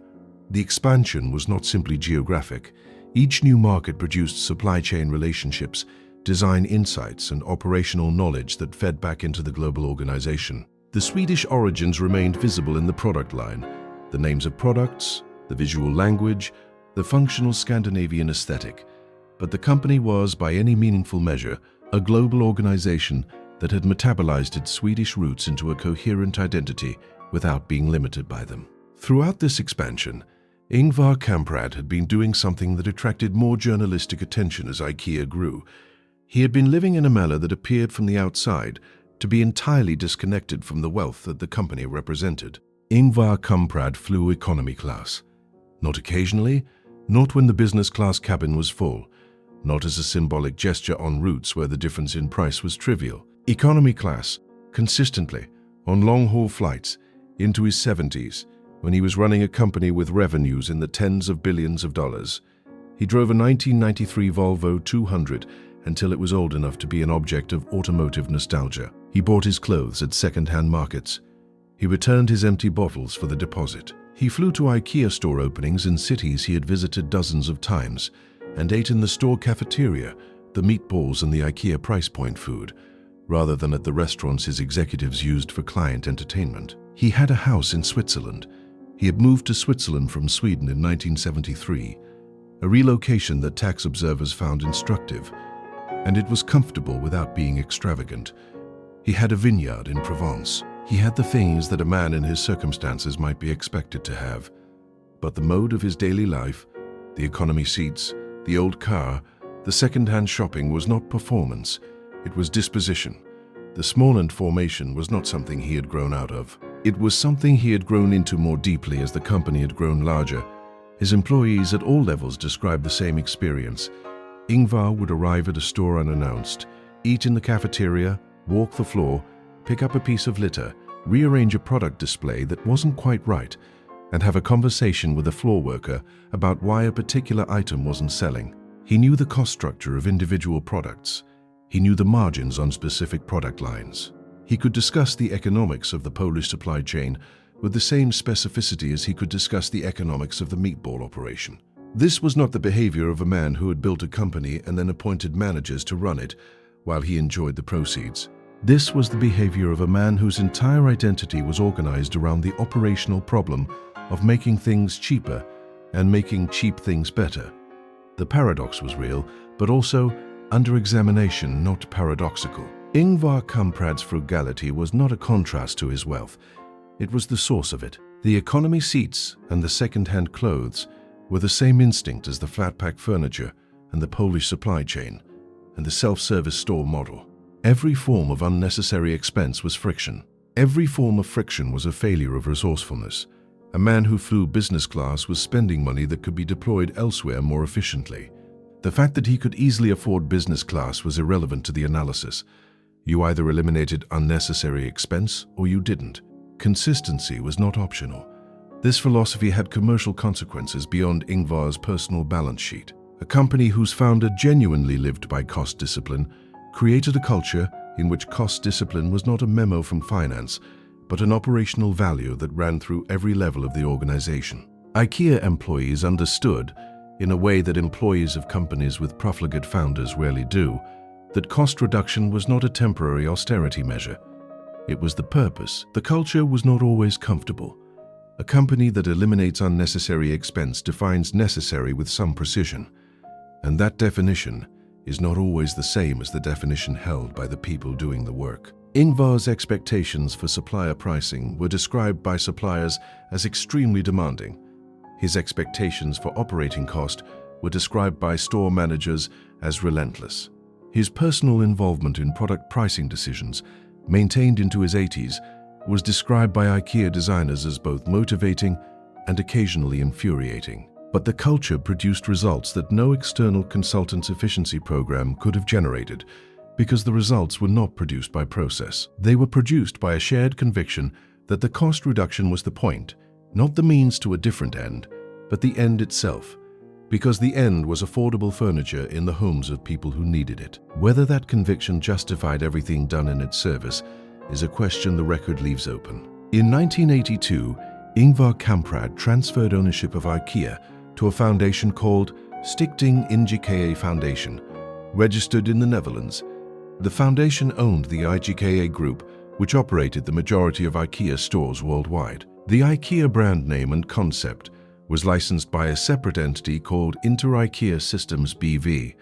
The expansion was not simply geographic, Each new market produced supply chain relationships, design insights, and operational knowledge that fed back into the global organization. The Swedish origins remained visible in the product line, the names of products, the visual language, the functional Scandinavian aesthetic. But the company was, by any meaningful measure, a global organization that had metabolized its Swedish roots into a coherent identity without being limited by them. Throughout this expansion, Ingvar Kamprad had been doing something that attracted more journalistic attention as IKEA grew. He had been living in a manner that appeared from the outside to be entirely disconnected from the wealth that the company represented. Ingvar Kamprad flew economy class. Not occasionally, not when the business class cabin was full, not as a symbolic gesture on routes where the difference in price was trivial. Economy class, consistently, on long-haul flights, into his 70s, when he was running a company with revenues in the tens of billions of dollars. He drove a 1993 Volvo 200 until it was old enough to be an object of automotive nostalgia. He bought his clothes at second-hand markets. He returned his empty bottles for the deposit. He flew to IKEA store openings in cities he had visited dozens of times and ate in the store cafeteria, the meatballs and the IKEA price point food, rather than at the restaurants his executives used for client entertainment. He had a house in Switzerland. He had moved to Switzerland from Sweden in 1973, a relocation that tax observers found instructive, and it was comfortable without being extravagant. He had a vineyard in Provence. He had the things that a man in his circumstances might be expected to have. But the mode of his daily life, the economy seats, the old car, the second-hand shopping was not performance, it was disposition. The Småland formation was not something he had grown out of. It was something he had grown into more deeply as the company had grown larger. His employees at all levels described the same experience. Ingvar would arrive at a store unannounced, eat in the cafeteria, walk the floor, pick up a piece of litter, rearrange a product display that wasn't quite right, and have a conversation with a floor worker about why a particular item wasn't selling. He knew the cost structure of individual products. He knew the margins on specific product lines. He could discuss the economics of the Polish supply chain with the same specificity as he could discuss the economics of the meatball operation. This was not the behavior of a man who had built a company and then appointed managers to run it while he enjoyed the proceeds. This was the behavior of a man whose entire identity was organized around the operational problem of making things cheaper and making cheap things better. The paradox was real, but also under examination, not paradoxical. Ingvar Kamprad's frugality was not a contrast to his wealth. It was the source of it. The economy seats and the second-hand clothes were the same instinct as the flat-pack furniture and the Polish supply chain and the self-service store model. Every form of unnecessary expense was friction. Every form of friction was a failure of resourcefulness. A man who flew business class was spending money that could be deployed elsewhere more efficiently. The fact that he could easily afford business class was irrelevant to the analysis. You either eliminated unnecessary expense or you didn't. Consistency was not optional. This philosophy had commercial consequences beyond Ingvar's personal balance sheet. A company whose founder genuinely lived by cost discipline created a culture in which cost discipline was not a memo from finance, but an operational value that ran through every level of the organization. IKEA employees understood, in a way that employees of companies with profligate founders rarely do, that cost reduction was not a temporary austerity measure. It was the purpose. The culture was not always comfortable. A company that eliminates unnecessary expense defines necessary with some precision, and that definition is not always the same as the definition held by the people doing the work. Ingvar's expectations for supplier pricing were described by suppliers as extremely demanding. His expectations for operating cost were described by store managers as relentless. His personal involvement in product pricing decisions, maintained into his 80s, was described by IKEA designers as both motivating and occasionally infuriating. But the culture produced results that no external consultant's efficiency program could have generated, because the results were not produced by process. They were produced by a shared conviction that the cost reduction was the point, not the means to a different end, but the end itself, because the end was affordable furniture in the homes of people who needed it. Whether that conviction justified everything done in its service is a question the record leaves open. In 1982, Ingvar Kamprad transferred ownership of IKEA to a foundation called Stichting IKEA Foundation, registered in the Netherlands. The foundation owned the IKEA Group, which operated the majority of IKEA stores worldwide. The IKEA brand name and concept was licensed by a separate entity called IKEA Systems BV,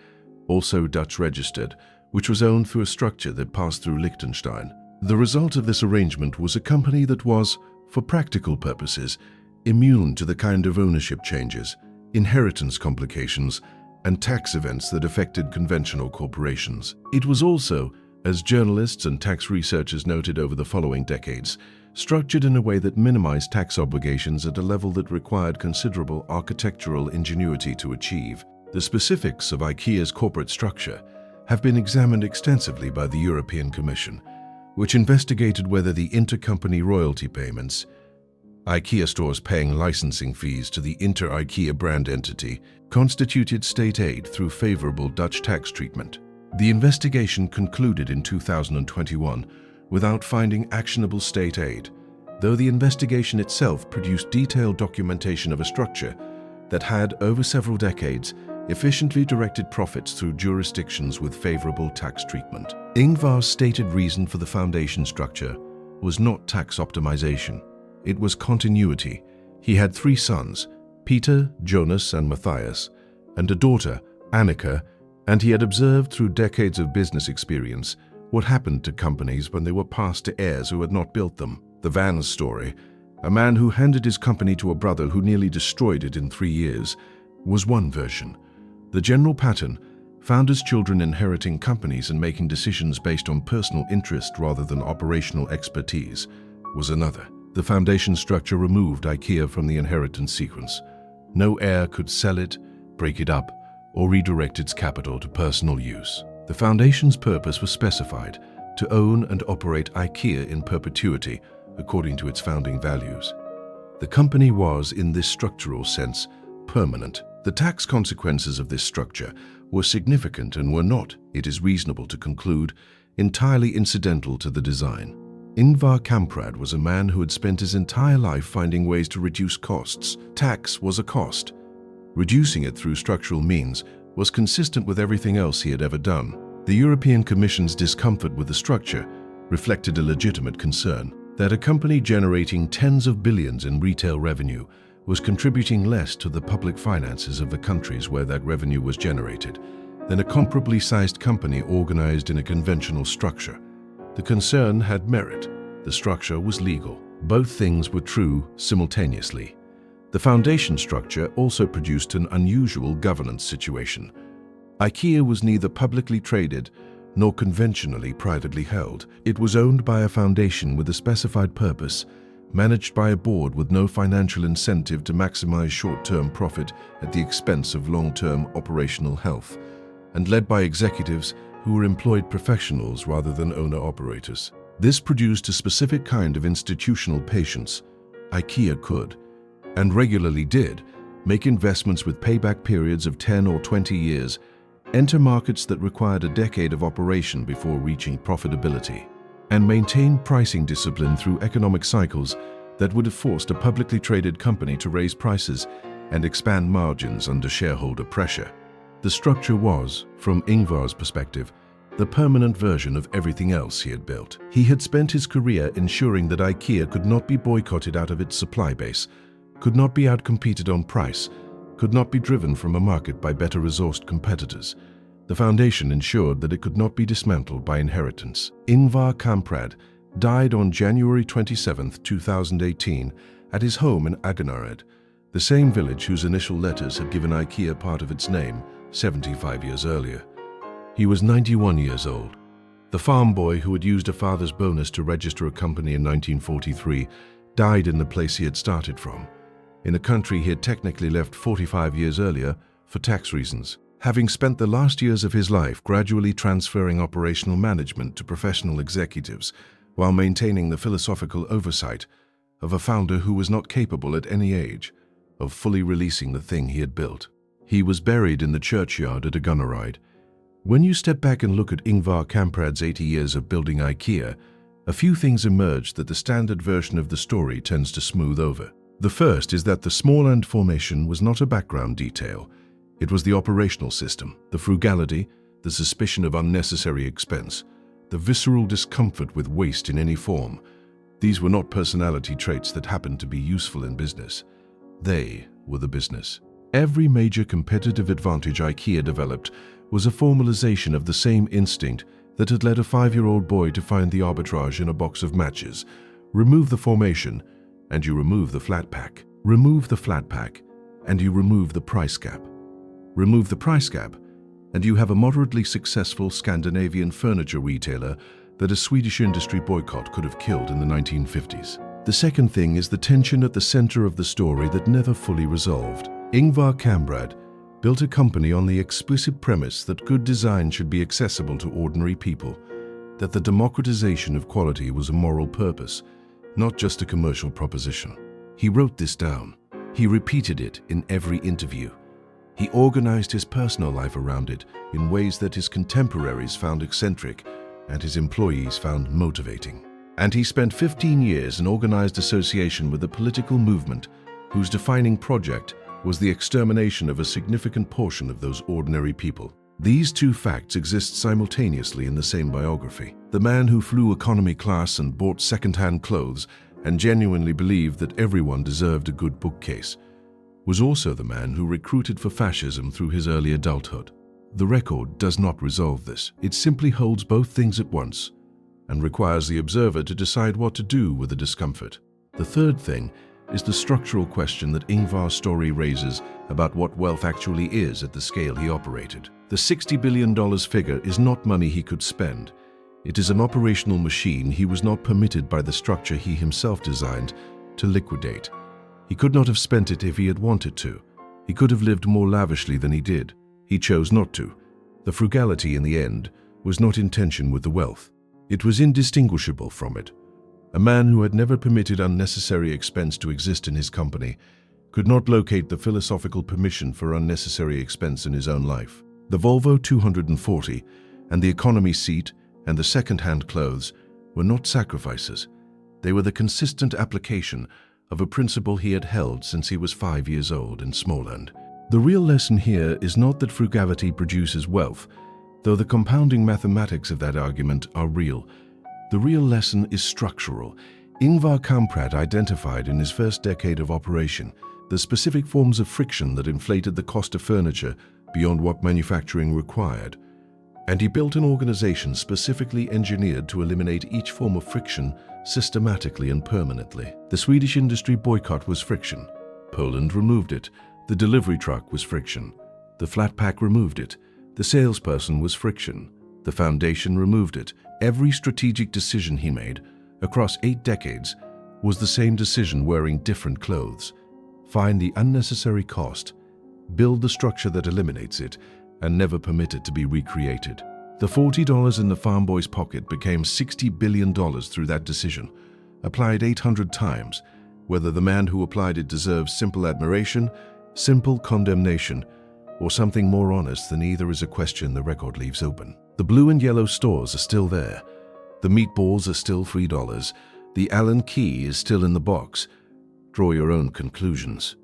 also Dutch registered, which was owned through a structure that passed through Liechtenstein. The result of this arrangement was a company that was, for practical purposes, immune to the kind of ownership changes, inheritance complications, and tax events that affected conventional corporations. It was also, as journalists and tax researchers noted over the following decades, structured in a way that minimized tax obligations at a level that required considerable architectural ingenuity to achieve. The specifics of IKEA's corporate structure have been examined extensively by the European Commission, which investigated whether the intercompany royalty payments, IKEA stores paying licensing fees to the IKEA brand entity, constituted state aid through favorable Dutch tax treatment. The investigation concluded in 2021 without finding actionable state aid, though the investigation itself produced detailed documentation of a structure that had, over several decades, efficiently directed profits through jurisdictions with favorable tax treatment. Ingvar's stated reason for the foundation structure was not tax optimization. It was continuity. He had 3 sons, Peter, Jonas, and Matthias, and a daughter, Annika, and he had observed through decades of business experience what happened to companies when they were passed to heirs who had not built them. The Vans story, a man who handed his company to a brother who nearly destroyed it in 3 years, was one version. The general pattern, founders' children inheriting companies and making decisions based on personal interest rather than operational expertise, was another. The foundation structure removed IKEA from the inheritance sequence. No heir could sell it, break it up, or redirect its capital to personal use. The foundation's purpose was specified: to own and operate IKEA in perpetuity according to its founding values. The company was, in this structural sense, permanent. The tax consequences of this structure were significant and were not, it is reasonable to conclude, entirely incidental to the design. Ingvar Kamprad was a man who had spent his entire life finding ways to reduce costs. Tax was a cost. Reducing it through structural means was consistent with everything else he had ever done. The European Commission's discomfort with the structure reflected a legitimate concern that a company generating tens of billions in retail revenue was contributing less to the public finances of the countries where that revenue was generated than a comparably sized company organized in a conventional structure. The concern had merit. The structure was legal. Both things were true simultaneously. The foundation structure also produced an unusual governance situation. IKEA was neither publicly traded nor conventionally privately held. It was owned by a foundation with a specified purpose, managed by a board with no financial incentive to maximize short-term profit at the expense of long-term operational health, and led by executives who were employed professionals rather than owner-operators. This produced a specific kind of institutional patience. IKEA could, and regularly did, make investments with payback periods of 10 or 20 years, enter markets that required a decade of operation before reaching profitability, and maintain pricing discipline through economic cycles that would have forced a publicly traded company to raise prices and expand margins under shareholder pressure. The structure was, from Ingvar's perspective, the permanent version of everything else he had built. He had spent his career ensuring that IKEA could not be boycotted out of its supply base, could not be outcompeted on price, could not be driven from a market by better resourced competitors. The foundation ensured that it could not be dismantled by inheritance. Ingvar Kamprad died on January 27, 2018, at his home in Agunnaryd, the same village whose initial letters had given IKEA part of its name 75 years earlier. He was 91 years old. The farm boy who had used a father's bonus to register a company in 1943 died in the place he had started from, in a country he had technically left 45 years earlier for tax reasons. Having spent the last years of his life gradually transferring operational management to professional executives while maintaining the philosophical oversight of a founder who was not capable at any age of fully releasing the thing he had built. He was buried in the churchyard at Agunnaryd. When you step back and look at Ingvar Kamprad's 80 years of building IKEA, a few things emerge that the standard version of the story tends to smooth over. The first is that the Småland formation was not a background detail. It was the operational system, the frugality, the suspicion of unnecessary expense, the visceral discomfort with waste in any form. These were not personality traits that happened to be useful in business. They were the business. Every major competitive advantage IKEA developed was a formalization of the same instinct that had led a 5-year-old boy to find the arbitrage in a box of matches. Remove the formation, and you remove the flat pack. Remove the flat pack, and you remove the price gap. Remove the price gap, and you have a moderately successful Scandinavian furniture retailer that a Swedish industry boycott could have killed in the 1950s. The second thing is the tension at the center of the story that never fully resolved. Ingvar Kamprad built a company on the explicit premise that good design should be accessible to ordinary people, that the democratization of quality was a moral purpose, not just a commercial proposition. He wrote this down. He repeated it in every interview. He organized his personal life around it in ways that his contemporaries found eccentric and his employees found motivating. And he spent 15 years in organized association with a political movement whose defining project was the extermination of a significant portion of those ordinary people. These two facts exist simultaneously in the same biography. The man who flew economy class and bought second-hand clothes and genuinely believed that everyone deserved a good bookcase was also the man who recruited for fascism through his early adulthood. The record does not resolve this. It simply holds both things at once and requires the observer to decide what to do with the discomfort. The third thing is the structural question that Ingvar's story raises about what wealth actually is at the scale he operated. The $60 billion figure is not money he could spend. It is an operational machine he was not permitted by the structure he himself designed to liquidate. He could not have spent it if he had wanted to. He could have lived more lavishly than he did. He chose not to. The frugality in the end was not in tension with the wealth. It was indistinguishable from it. A man who had never permitted unnecessary expense to exist in his company could not locate the philosophical permission for unnecessary expense in his own life. The Volvo 240 and the economy seat and the second-hand clothes were not sacrifices. They were the consistent application of a principle he had held since he was 5 years old in Småland. The real lesson here is not that frugality produces wealth, though the compounding mathematics of that argument are real. The real lesson is structural. Ingvar Kamprad identified in his first decade of operation the specific forms of friction that inflated the cost of furniture beyond what manufacturing required. And he built an organization specifically engineered to eliminate each form of friction systematically and permanently. The Swedish industry boycott was friction. Poland removed it. The delivery truck was friction. The flat pack removed it. The salesperson was friction. The foundation removed it. Every strategic decision he made across 8 decades was the same decision wearing different clothes. Find the unnecessary cost, build the structure that eliminates it, and never permit it to be recreated. The $40 in the farm boy's pocket became $60 billion through that decision, applied 800 times. Whether the man who applied it deserves simple admiration, simple condemnation, or something more honest than either is a question the record leaves open. The blue and yellow stores are still there. The meatballs are still $3. The Allen key is still in the box. Draw your own conclusions.